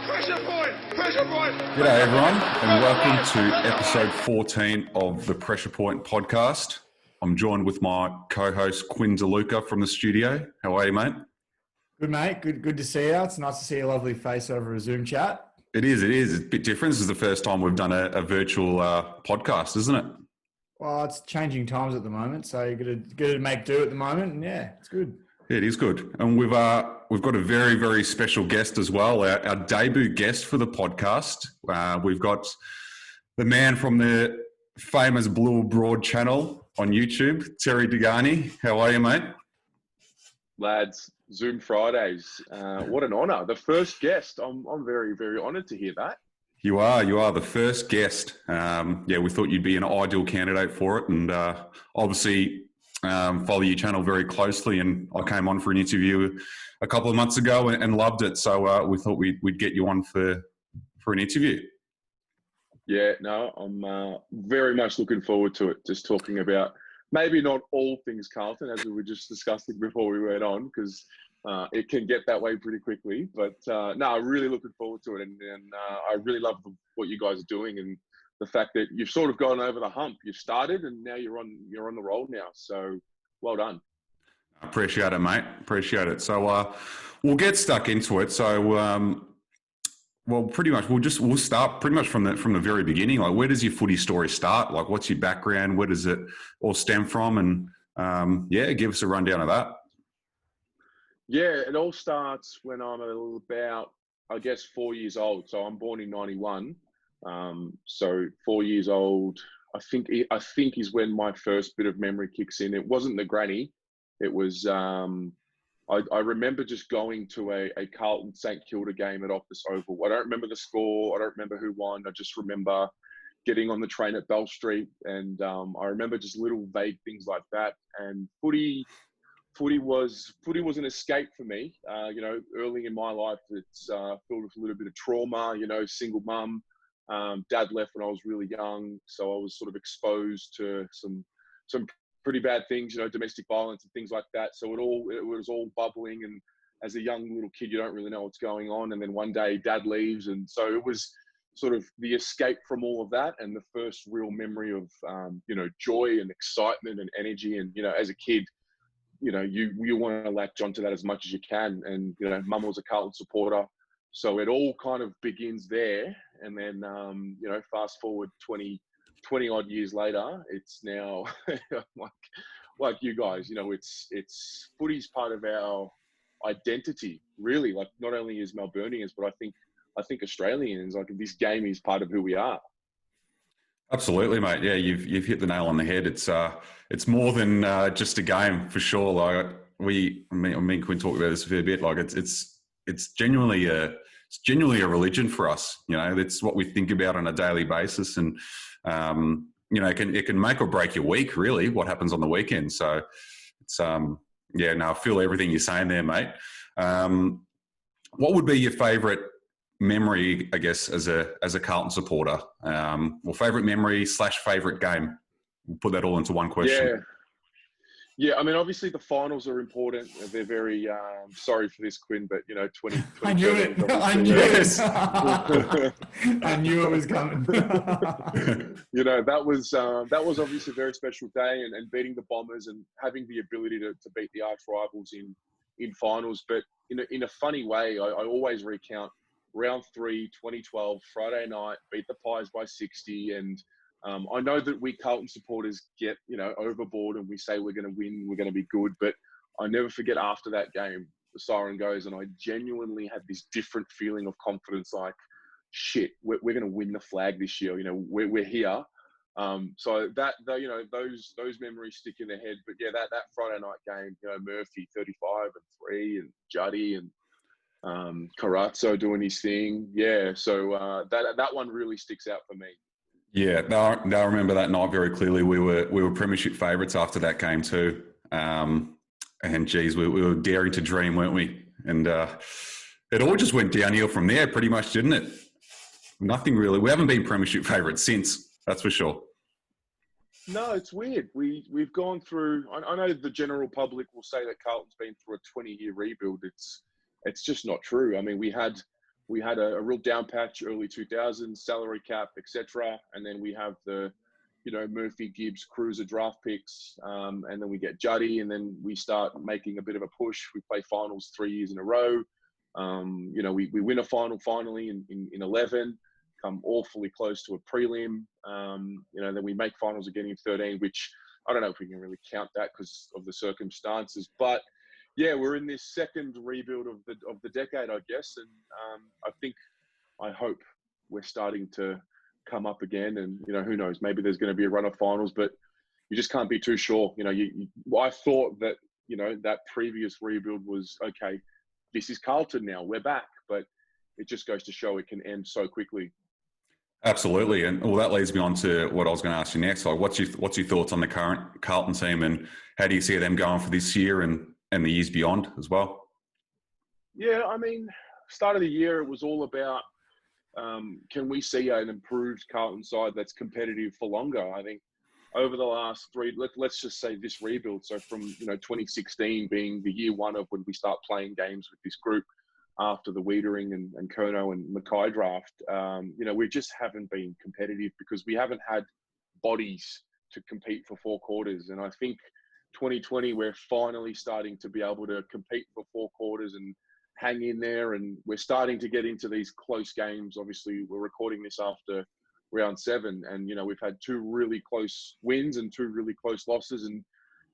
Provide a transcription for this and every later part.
Pressure point! G'day everyone and welcome to episode 14 of the Pressure Point podcast. I'm joined with my co-host Quinn DeLuca from the studio. How are you, mate? Good, mate. Good to see you. It's nice to see your lovely face over a Zoom chat. It is. It's a bit different. This is the first time we've done a virtual podcast, isn't it? Well, it's changing times at the moment, so you've got to make do at the moment, and yeah, it's good. Yeah, it is good. And we've got a very, very special guest as well, our debut guest for the podcast. We've got the man from the famous Blue Abroad channel on YouTube, Terry Dehghani. How are you, mate? Lads, Zoom Fridays. What an honour. The first guest. I'm very, very honoured to hear that. You are the first guest. We thought you'd be an ideal candidate for it, and obviously follow your channel very closely. And I came on for an interview a couple of months ago and loved it. So we thought we'd get you on for an interview. Yeah, no, I'm very much looking forward to it. Just talking about maybe not all things Carlton, as we were just discussing before we went on, because it can get that way pretty quickly. But no, I'm really looking forward to it, and I really love what you guys are doing, and the fact that you've sort of gone over the hump. You've started, and now you're on the roll now. So well done. Appreciate it, mate. Appreciate it. So we'll get stuck into it. So pretty much we'll start pretty much from the very beginning. Like, where does your footy story start? Like, what's your background? Where does it all stem from? And give us a rundown of that. Yeah, it all starts when I'm about, I guess, 4 years old. So I'm born in 91. So 4 years old, I think is when my first bit of memory kicks in. It wasn't the granny. It was, I remember just going to a Carlton St Kilda game at Optus Oval. I don't remember the score. I don't remember who won. I just remember getting on the train at Bell Street. And I remember just little vague things like that. And footy was an escape for me. Early in my life, it's filled with a little bit of trauma, single mum. Dad left when I was really young. So I was sort of exposed to some pretty bad things, domestic violence and things like that. So it was all bubbling. And as a young little kid, you don't really know what's going on. And then one day Dad leaves. And so it was sort of the escape from all of that. And the first real memory of, joy and excitement and energy. And, as a kid, you want to latch onto that as much as you can. And, Mum was a Carlton supporter. So it all kind of begins there. And then, fast forward 20 odd years later, it's now like you guys, it's footy's part of our identity, really. Like, not only as Melburnians, but I think Australians, like, this game is part of who we are. Absolutely, mate. Yeah, you've hit the nail on the head. It's more than just a game, for sure. Like, me and Quinn talk about this a fair bit. Like, it's genuinely a religion for us. It's what we think about on a daily basis, and it can make or break your week, really, what happens on the weekend. So it's I feel everything you're saying there, mate. What would be your favourite memory, I guess, as a Carlton supporter? Favourite memory / favourite game? We'll put that all into one question. Yeah, I mean, obviously the finals are important. They're very, sorry for this, Quinn, but, 20 I knew it. I knew it. I knew it was coming. That was obviously a very special day, and beating the Bombers and having the ability to beat the arch rivals in finals. But in a funny way, I always recount round 3, 2012, Friday night, beat the Pies by 60, and I know that we Carlton supporters get, overboard and we say we're going to win, we're going to be good. But I never forget, after that game, the siren goes, and I genuinely had this different feeling of confidence, like, shit, we're going to win the flag this year. We're here. So that, those memories stick in the head. But yeah, that Friday night game, Murphy 35 and 3, and Juddy and Carazzo doing his thing. Yeah. So that one really sticks out for me. Yeah, no, I remember that night very clearly. We were premiership favourites after that game too, and geez, we were daring to dream, weren't we? And it all just went downhill from there, pretty much, didn't it? Nothing really. We haven't been premiership favourites since, that's for sure. No, it's weird. We've gone through. I know the general public will say that Carlton's been through a 20-year rebuild. it's just not true. I mean, we had a real down patch early 2000s, salary cap, etc., and then we have the Murphy, Gibbs, Cruiser draft picks, and then we get Juddy, and then we start making a bit of a push. We play finals 3 years in a row. We win a final finally in 11, come awfully close to a prelim. Then we make finals again in 13, which I don't know if we can really count that because of the circumstances. But yeah, we're in this second rebuild of the decade, I guess, and I hope we're starting to come up again. And who knows? Maybe there's going to be a run of finals, but you just can't be too sure. I thought that that previous rebuild was okay. This is Carlton now. We're back, but it just goes to show it can end so quickly. Absolutely, and well, that leads me on to what I was going to ask you next. Like, what's your thoughts on the current Carlton team, and how do you see them going for this year and the years beyond as well? Yeah, I mean, start of the year it was all about can we see an improved Carlton side that's competitive for longer? I think over the last let's just say this rebuild. So from 2016 being the year one of when we start playing games with this group after the Wiedering and Kerno and Mackay draft, we just haven't been competitive because we haven't had bodies to compete for 4 quarters. And I think 2020 we're finally starting to be able to compete for 4 quarters and hang in there, and we're starting to get into these close games. Obviously, we're recording this after round 7, and we've had 2 really close wins and 2 really close losses. And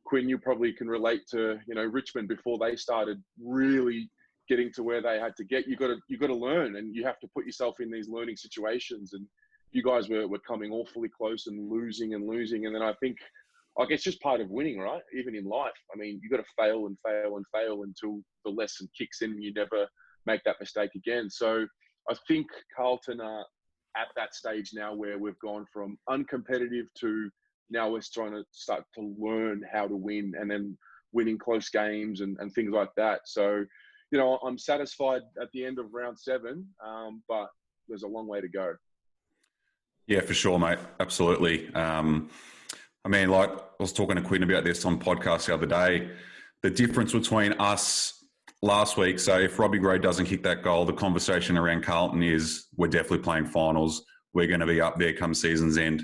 Quinn, you probably can relate to Richmond before they started really getting to where they had to get. You got to learn, and you have to put yourself in these learning situations. And you guys were coming awfully close and losing, and then I think it's just part of winning, right? Even in life, I mean, you got to fail and fail and fail until the lesson kicks in and you never make that mistake again. So I think Carlton are at that stage now where we've gone from uncompetitive to now we're trying to start to learn how to win, and then winning close games and things like that. So, I'm satisfied at the end of round 7, but there's a long way to go. Yeah, for sure, mate. Absolutely. I mean, like I was talking to Quinn about this on podcast the other day, the difference between us last week. So if Robbie Gray doesn't kick that goal, the conversation around Carlton is we're definitely playing finals. We're going to be up there come season's end.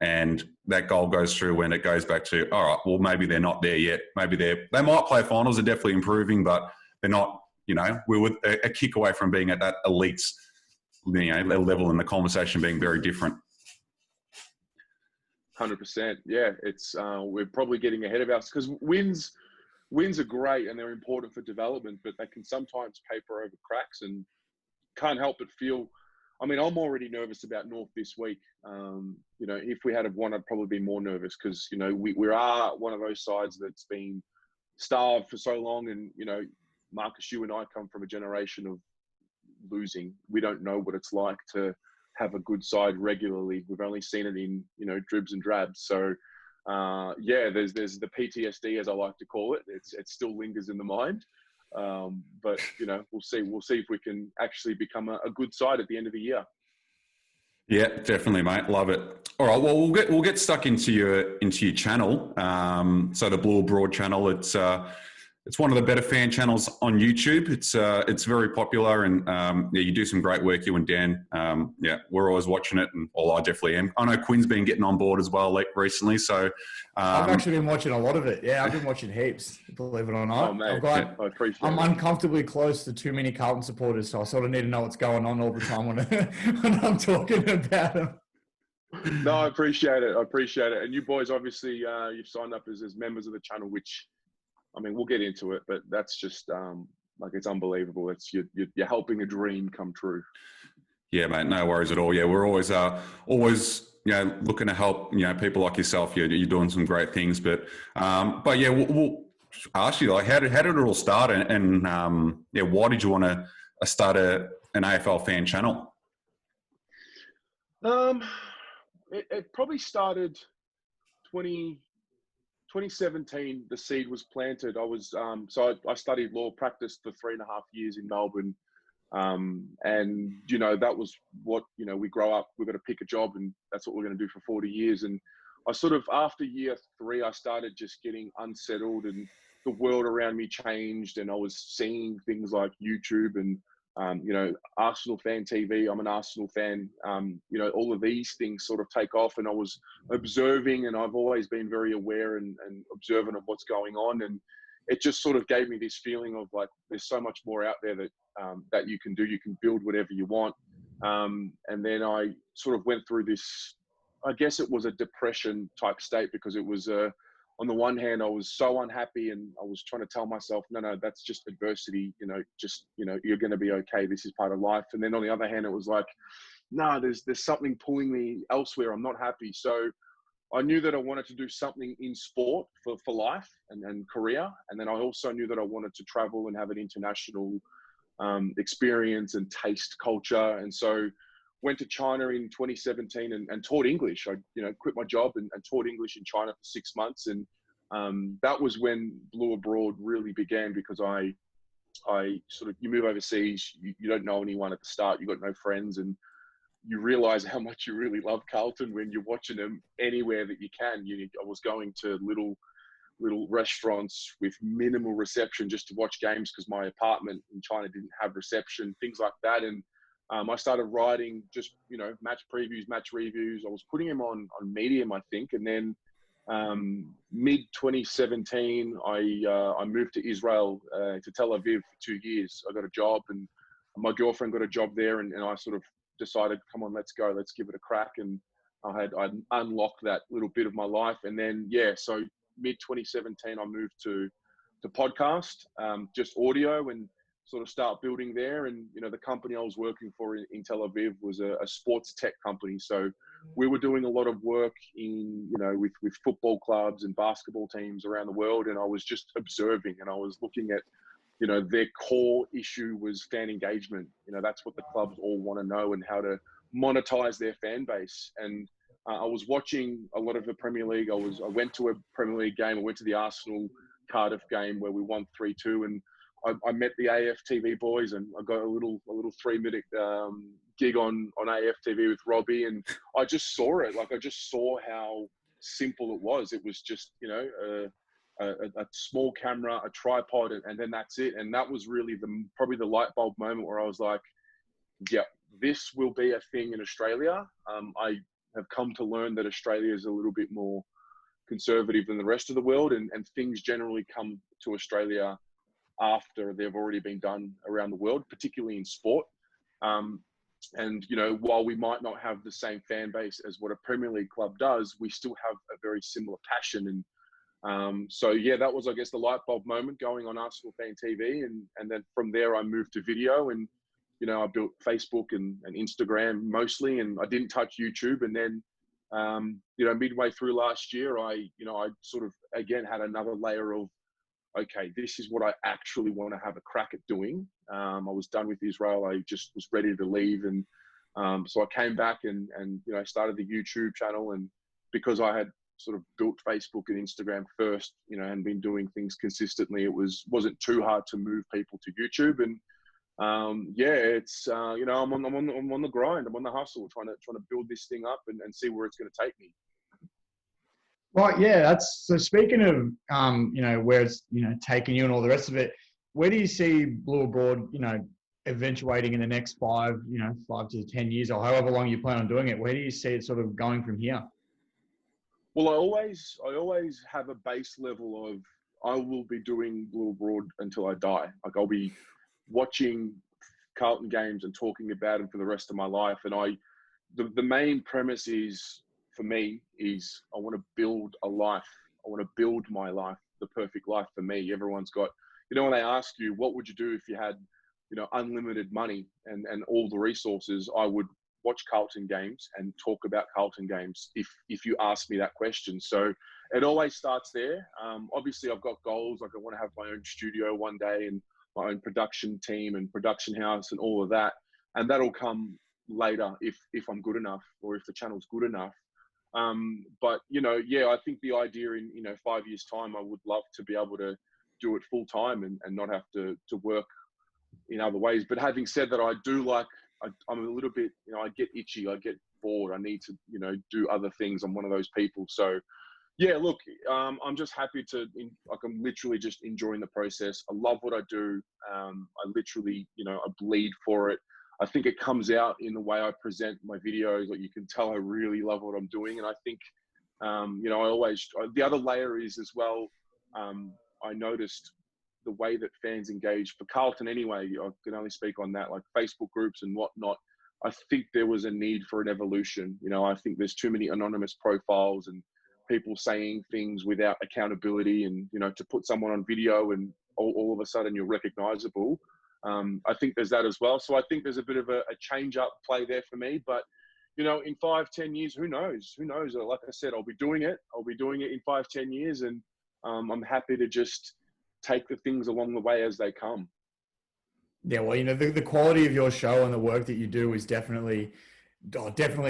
And that goal goes through when it goes back to, all right, well, maybe they're not there yet. Maybe they might play finals. They're definitely improving, but they're not, we're with a kick away from being at that elite, level, and the conversation being very different. 100%. Yeah, it's we're probably getting ahead of us because wins are great and they're important for development, but they can sometimes paper over cracks, and can't help but feel. I mean, I'm already nervous about North this week. If we had won, I'd probably be more nervous because we are one of those sides that's been starved for so long, and Marcus, you and I come from a generation of losing. We don't know what it's like to have a good side regularly. We've only seen it in dribs and drabs. So there's the PTSD, as I like to call it. It still lingers in the mind, but we'll see if we can actually become a good side at the end of the year. Yeah, definitely, mate. Love it. All right, well, we'll get stuck into your channel. So the Blue Broad channel, it's one of the better fan channels on YouTube. It's very popular, and you do some great work, you and Dan. We're always watching it, and I definitely am. I know Quinn's been getting on board as well recently. So I've actually been watching a lot of it. Yeah, I've been watching heaps, believe it or not. Oh, mate, I appreciate I'm it. uncomfortably close to too many Carlton supporters, so I sort of need to know what's going on all the time when I'm talking about them. No, I appreciate it. And you boys, obviously, you've signed up as members of the channel, which, I mean, we'll get into it, but that's just it's unbelievable. It's you're helping a dream come true. Yeah, mate, no worries at all. Yeah, we're always looking to help people like yourself. You're doing some great things, but yeah, we'll ask you, like, how did it all start, and why did you want to start an AFL fan channel? It probably started 2017, the seed was planted. I was I studied law, practiced for 3.5 years in Melbourne, and that was what we grow up. We've got to pick a job, and that's what we're going to do for 40 years. And I sort of, after year 3, I started just getting unsettled and the world around me changed, and I was seeing things like YouTube and Arsenal fan TV. I'm an Arsenal fan. All of these things sort of take off, and I was observing, and I've always been very aware and observant of what's going on, and it just sort of gave me this feeling of like there's so much more out there that you can do. You can build whatever you want. And then I sort of went through this, I guess it was a depression type state, because it was on the one hand, I was so unhappy, and I was trying to tell myself, no, that's just adversity. You're going to be okay. This is part of life. And then on the other hand, it was like, no, there's something pulling me elsewhere. I'm not happy. So I knew that I wanted to do something in sport for life and career. And then I also knew that I wanted to travel and have an international experience and taste culture. And so went to China in 2017 and taught English. I quit my job and taught English in China for 6 months. And that was when Blue Abroad really began, because I sort of, you move overseas, you don't know anyone at the start, you've got no friends, and you realize how much you really love Carlton when you're watching them anywhere that you can. I was going to little restaurants with minimal reception just to watch games, because my apartment in China didn't have reception, things like that. And I started writing just, match previews, match reviews. I was putting them on Medium, I think. And then mid 2017, I moved to Israel, to Tel Aviv for 2 years. I got a job, and my girlfriend got a job there. And I sort of decided, come on, let's go, let's give it a crack. And I'd unlocked that little bit of my life. And then, so mid 2017, I moved to podcast, just audio, and sort of start building there. And, the company I was working for in Tel Aviv was a sports tech company. So we were doing a lot of work in, with football clubs and basketball teams around the world. And I was just observing, and I was looking at, their core issue was fan engagement. That's what the clubs all want to know, and how to monetize their fan base. And I was watching a lot of the Premier League. I went to a Premier League game. I went to the Arsenal Cardiff game where we won 3-2, and I met the AFTV boys, and I got a little 3-minute gig on AFTV with Robbie, and I just saw it. Like, I just saw how simple it was. It was just, a small camera, a tripod, and then that's it. And that was really probably the light bulb moment where I was like, yeah, this will be a thing in Australia. I have come to learn that Australia is a little bit more conservative than the rest of the world, and things generally come to Australia after they've already been done around the world, particularly in sport. And, while we might not have the same fan base as what a Premier League club does, we still have a very similar passion. And that was, I guess, the light bulb moment, going on Arsenal Fan TV. And then from there, I moved to video, and, I built Facebook and Instagram mostly, and I didn't touch YouTube. And then, midway through last year, I sort of, again, had another layer of, okay, this is what I actually want to have a crack at doing. I was done with Israel. I just was ready to leave. And so I came back and started the YouTube channel. And because I had sort of built Facebook and Instagram first, and been doing things consistently, it wasn't too hard to move people to YouTube. And it's I'm on the grind. I'm on the hustle, trying to build this thing up and see where it's going to take me. Well, yeah, that's so. Speaking of, where it's, taking you and all the rest of it, where do you see Blue Abroad, eventuating in the next 5 to 10 years, or however long you plan on doing it? Where do you see it sort of going from here? Well, I always have a base level of, I will be doing Blue Abroad until I die. Like, I'll be watching Carlton games and talking about them for the rest of my life. And the main premise is, for me, is I want to build a life. I want to build my life, the perfect life for me. Everyone's got, when they ask you, what would you do if you had, unlimited money and all the resources? I would watch Carlton games and talk about Carlton games if you ask me that question. So it always starts there. Obviously, I've got goals. Like, I want to have my own studio one day, and my own production team and production house and all of that. And that'll come later if I'm good enough, or if the channel's good enough. But I think the idea in 5 years' time, I would love to be able to do it full time and not have to work in other ways. But having said that, I do like, I'm a little bit, I get itchy, I get bored, I need to do other things. I'm one of those people. So Yeah, look, I'm just happy I'm literally just enjoying the process. I love what I do. I literally, I bleed for it. I think it comes out in the way I present my videos. Like, you can tell I really love what I'm doing. And I think, the other layer is as well, I noticed the way that fans engage for Carlton anyway. I can only speak on that, like Facebook groups and whatnot. I think there was a need for an evolution. I think there's too many anonymous profiles and people saying things without accountability, and to put someone on video and all of a sudden you're recognizable. I think there's that as well. So I think there's a bit of a change up play there for me. But in 5-10 years, who knows? Like I said, I'll be doing it in 5-10 years, and I'm happy to just take the things along the way as they come. Yeah, well, the quality of your show and the work that you do is definitely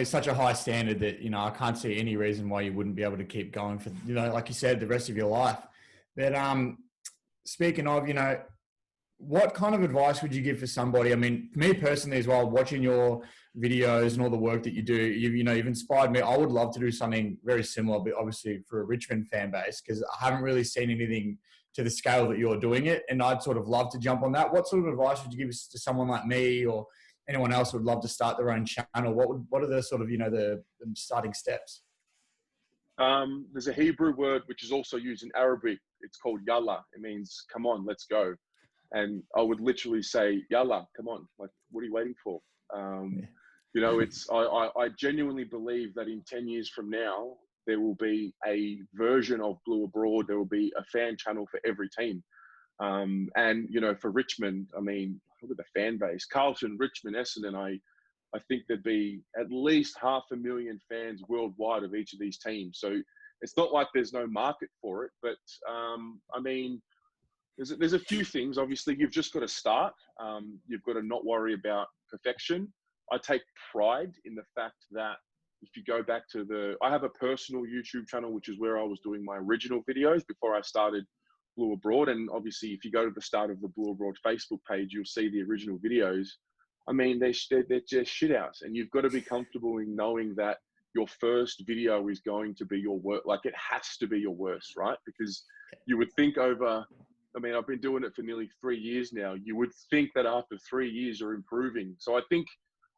such a high standard that, I can't see any reason why you wouldn't be able to keep going for, like you said, the rest of your life. But speaking of, what kind of advice would you give for somebody? I mean, me personally as well, watching your videos and all the work that you do, you've inspired me. I would love to do something very similar, but obviously for a Richmond fan base, because I haven't really seen anything to the scale that you're doing it. And I'd sort of love to jump on that. What sort of advice would you give to someone like me or anyone else who would love to start their own channel? What are the sort of, the starting steps? There's a Hebrew word which is also used in Arabic. It's called yalla. It means, come on, let's go. And I would literally say, yalla, come on. Like, what are you waiting for? I genuinely believe that in 10 years from now, there will be a version of Blue Abroad. There will be a fan channel for every team. And for Richmond, I mean, look at the fan base. Carlton, Richmond, Essendon, I think there'd be at least 500,000 fans worldwide of each of these teams. So it's not like there's no market for it. But, I mean, there's a few things. Obviously, you've just got to start. You've got to not worry about perfection. I take pride in the fact that if you go back to I have a personal YouTube channel, which is where I was doing my original videos before I started Blue Abroad. And obviously, if you go to the start of the Blue Abroad Facebook page, you'll see the original videos. I mean, they're just shit outs. And you've got to be comfortable in knowing that your first video is going to be your worst. Like, it has to be your worst, right? Because you would think I've been doing it for nearly 3 years now. You would think that after 3 years you're improving. So I think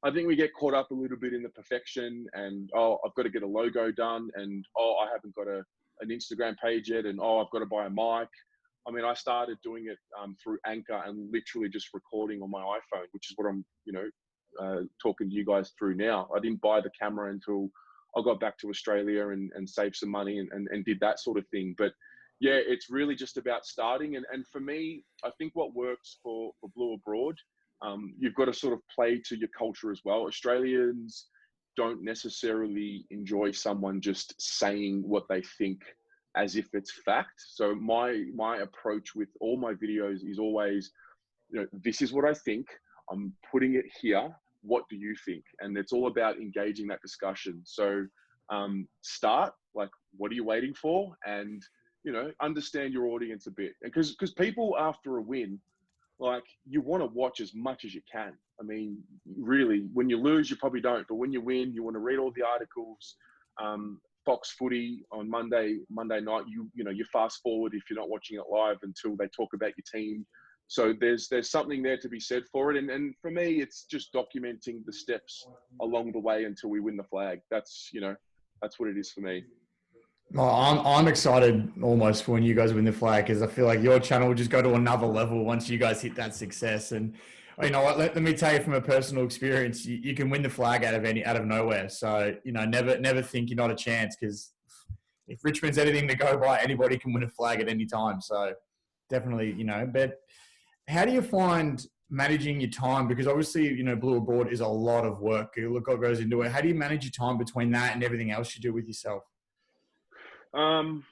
we get caught up a little bit in the perfection and, I've got to get a logo done, and, I haven't got an Instagram page yet, and, I've got to buy a mic. I mean, I started doing it through Anchor and literally just recording on my iPhone, which is what I'm, talking to you guys through now. I didn't buy the camera until I got back to Australia and saved some money and did that sort of thing. But yeah, it's really just about starting. And for me, I think what works for Blue Abroad, you've got to sort of play to your culture as well. Australians don't necessarily enjoy someone just saying what they think as if it's fact. So my approach with all my videos is always, this is what I think. I'm putting it here. What do you think? And it's all about engaging that discussion. So start, like, what are you waiting for? And, understand your audience a bit. Because people after a win, like, you want to watch as much as you can. I mean, really, when you lose, you probably don't. But when you win, you want to read all the articles. Fox Footy on Monday night, you fast forward if you're not watching it live until they talk about your team. So there's something there to be said for it. And for me, it's just documenting the steps along the way until we win the flag. That's what it is for me. Well, I'm excited almost for when you guys win the flag, because I feel like your channel will just go to another level once you guys hit that success. And you know what? Let me tell you from a personal experience, you can win the flag out of nowhere. So never think you're not a chance, because if Richmond's anything to go by, anybody can win a flag at any time. So definitely, But how do you find managing your time? Because obviously, Blue Abroad is a lot of work. Look what goes into it. How do you manage your time between that and everything else you do with yourself? I'm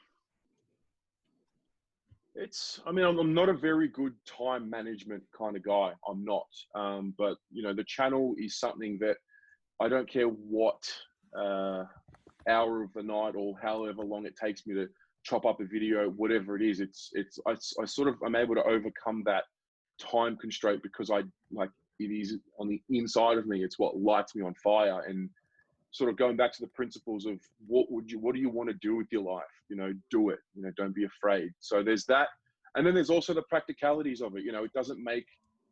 not a very good time management kind of guy. I'm not. But the channel is something that I don't care what hour of the night or however long it takes me to chop up a video, whatever it is. I'm able to overcome that time constraint because it is on the inside of me. It's what lights me on fire. And sort of going back to the principles of what do you want to do with your life? Do it. Don't be afraid. So there's that, and then there's also the practicalities of it. It doesn't make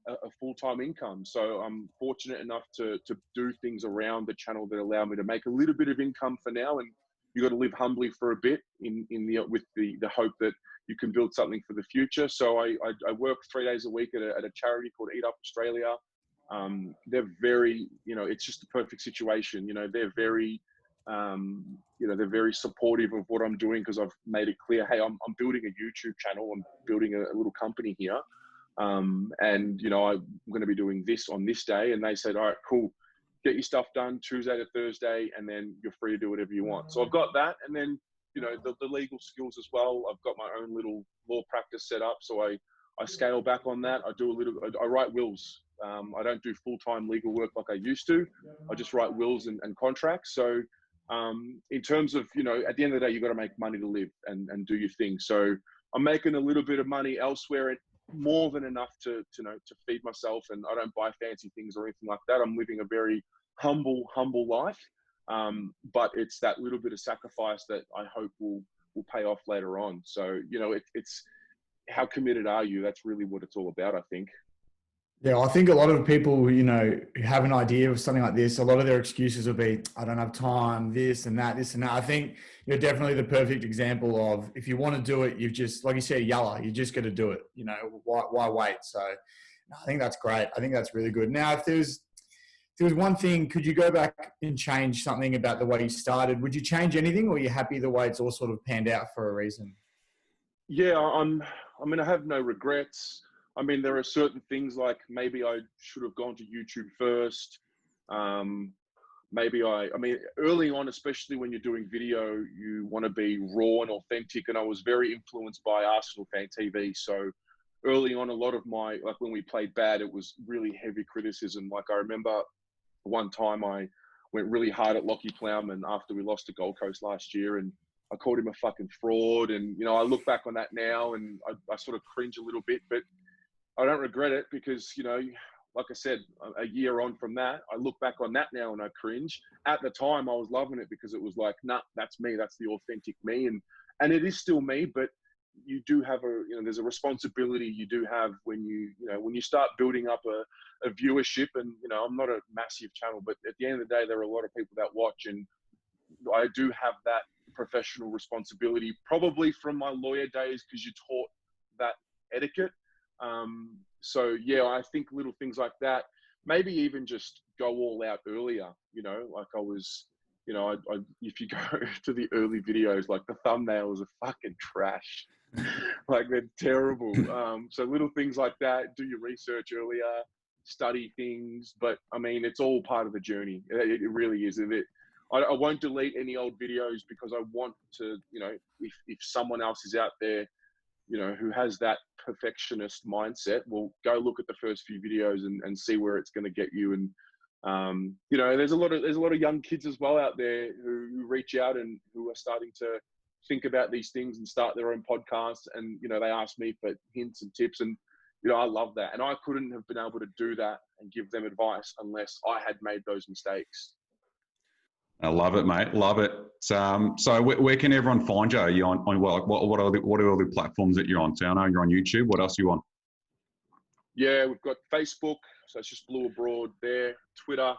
a full-time income. So I'm fortunate enough to do things around the channel that allow me to make a little bit of income for now. And you got to live humbly for a bit with the hope that you can build something for the future. So I work 3 days a week at a charity called Eat Up Australia. They're very, it's just the perfect situation. They're very, they're very supportive of what I'm doing, because I've made it clear, hey, I'm building a YouTube channel. I'm building a little company here. And, I'm going to be doing this on this day. And they said, all right, cool. Get your stuff done Tuesday to Thursday, and then you're free to do whatever you want. So I've got that. And then, the legal skills as well. I've got my own little law practice set up. So I scale back on that. I write wills. I don't do full-time legal work like I used to. I just write wills and contracts. So in terms of, at the end of the day, you've got to make money to live and do your thing. So I'm making a little bit of money elsewhere, more than enough to feed myself, and I don't buy fancy things or anything like that. I'm living a very humble life. But it's that little bit of sacrifice that I hope will pay off later on. So, it's how committed are you? That's really what it's all about, I think. Yeah, I think a lot of people, who have an idea of something like this, a lot of their excuses will be, I don't have time, this and that. I think you're definitely the perfect example of, if you want to do it, you've just, like you said, you just got to do it. Why wait? So I think that's great. I think that's really good. Now, if there was one thing, could you go back and change something about the way you started? Would you change anything, or are you happy the way it's all sort of panned out for a reason? Yeah, I have no regrets. There are certain things, like maybe I should have gone to YouTube first. Early on, especially when you're doing video, you want to be raw and authentic. And I was very influenced by Arsenal Fan TV. So early on, a lot of when we played bad, it was really heavy criticism. Like, I remember one time I went really hard at Lockie Plowman after we lost to Gold Coast last year, and I called him a fucking fraud. And, I look back on that now and I sort of cringe a little bit, but I don't regret it, because, like I said, a year on from that, I look back on that now and I cringe. At the time, I was loving it, because it was like, nah, that's me. That's the authentic me. And it is still me, but you do have there's a responsibility you do have when you start building up a viewership. And, I'm not a massive channel, but at the end of the day, there are a lot of people that watch, and I do have that professional responsibility, probably from my lawyer days, because you taught that etiquette. So yeah, I think little things like that, maybe even just go all out earlier, like I was, if you go to the early videos, like the thumbnails are fucking trash. Like, they're terrible. So little things like that, do your research earlier, study things, but it's all part of the journey. It really is. I won't delete any old videos, because I want to, if someone else is out there, who has that perfectionist mindset, will go look at the first few videos and see where it's going to get you. And, there's a lot of young kids as well out there who reach out and who are starting to think about these things and start their own podcasts. And, they ask me for hints and tips, and, I love that. And I couldn't have been able to do that and give them advice unless I had made those mistakes. I love it, mate. Love it. So where can everyone find you? Are you on what are all the platforms that you're on? So I know you're on YouTube. What else are you on? Yeah, we've got Facebook, so it's just Blue Abroad there. Twitter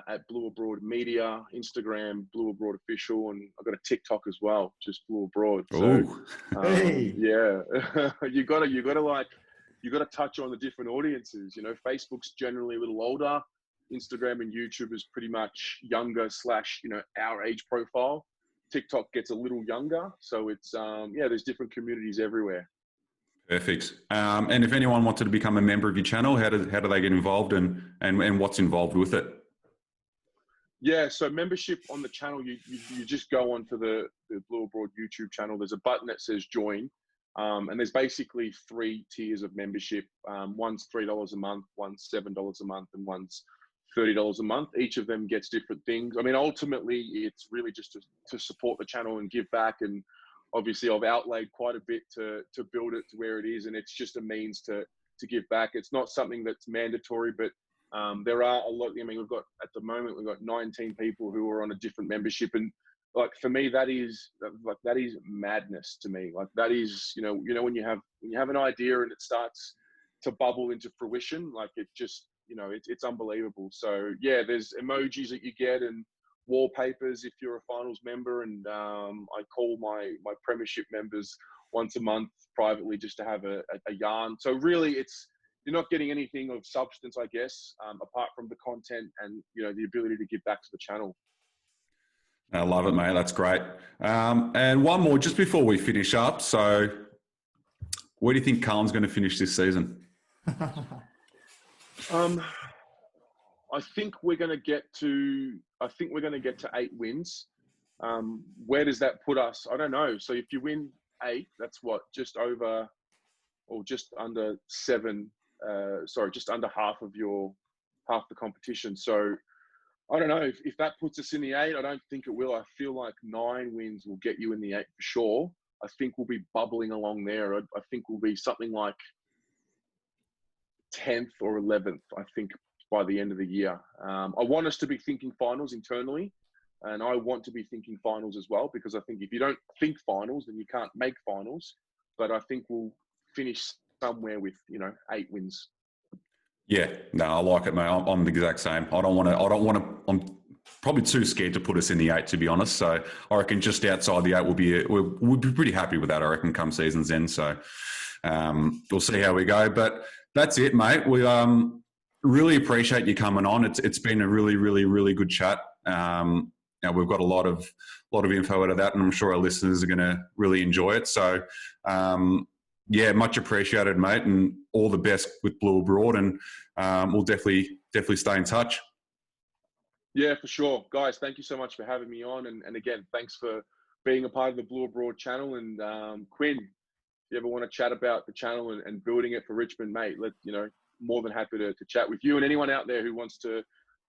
at Blue Abroad Media. Instagram, Blue Abroad Official, and I've got a TikTok as well, just Blue Abroad. So hey. yeah, you gotta touch on the different audiences. Facebook's generally a little older. Instagram and YouTube is pretty much younger / our age profile. TikTok gets a little younger. So it's, there's different communities everywhere. Perfect. And if anyone wanted to become a member of your channel, how do they get involved, and what's involved with it? Yeah, so membership on the channel, you just go onto the Blue Abroad YouTube channel. There's a button that says join. And there's basically 3 tiers of membership. One's $3 a month, one's $7 a month, and one's $30 a month. Each of them gets different things. Ultimately, it's really just to support the channel and give back. And obviously, I've outlaid quite a bit to build it to where it is, and it's just a means to give back. It's not something that's mandatory, but There are a lot. I mean, at the moment we've got 19 people who are on a different membership, and like for me, that is madness to me. Like that is, when you have an idea and it starts to bubble into fruition, like it just, it's unbelievable. So yeah, there's emojis that you get and wallpapers if you're a finals member, and I call my premiership members once a month privately just to have a yarn. So really, you're not getting anything of substance, I guess, apart from the content and the ability to give back to the channel. I love it, mate. That's great. And one more just before we finish up. So, where do you think Carlton's going to finish this season? I think we're going to get to 8 wins. Where does that put us? I don't know. So if you win 8, that's what, just over or just under 7. Just under half the competition. So I don't know if that puts us in the 8. I don't think it will. I feel like 9 wins will get you in the 8 for sure. I think we'll be bubbling along there. I think we'll be something like 10th or 11th, I think, by the end of the year. I want us to be thinking finals internally, and I want to be thinking finals as well, because I think if you don't think finals, then you can't make finals. But I think we'll finish somewhere with 8 wins. Yeah, no, I like it, mate. I'm the exact same. I don't want to. I'm probably too scared to put us in the 8, to be honest. So I reckon just outside the 8 we'll be pretty happy with that, I reckon, come season's end. So we'll see how we go. But that's it, mate. We really appreciate you coming on. It's been a really, really, really good chat. Now we've got a lot of info out of that, and I'm sure our listeners are going to really enjoy it. So yeah, much appreciated, mate, and all the best with Blue Abroad, and we'll definitely stay in touch. Yeah, for sure. Guys, thank you so much for having me on. And again, thanks for being a part of the Blue Abroad channel. And Quinn, if you ever want to chat about the channel and building it for Richmond, mate, more than happy to chat with you and anyone out there who wants to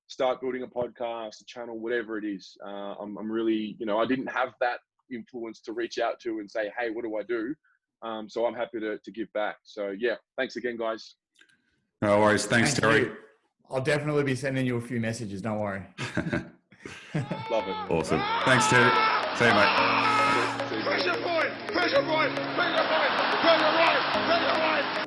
start building a podcast, a channel, whatever it is. I'm really, I didn't have that influence to reach out to and say, hey, what do I do? So I'm happy to give back. So yeah, thanks again, guys. No worries. Thanks, Terry. You. I'll definitely be sending you a few messages. Don't worry. Love it. Awesome. Thanks, Terry. See you, mate. Pressure point! Pressure point! Pressure point! Pressure right! Pressure right!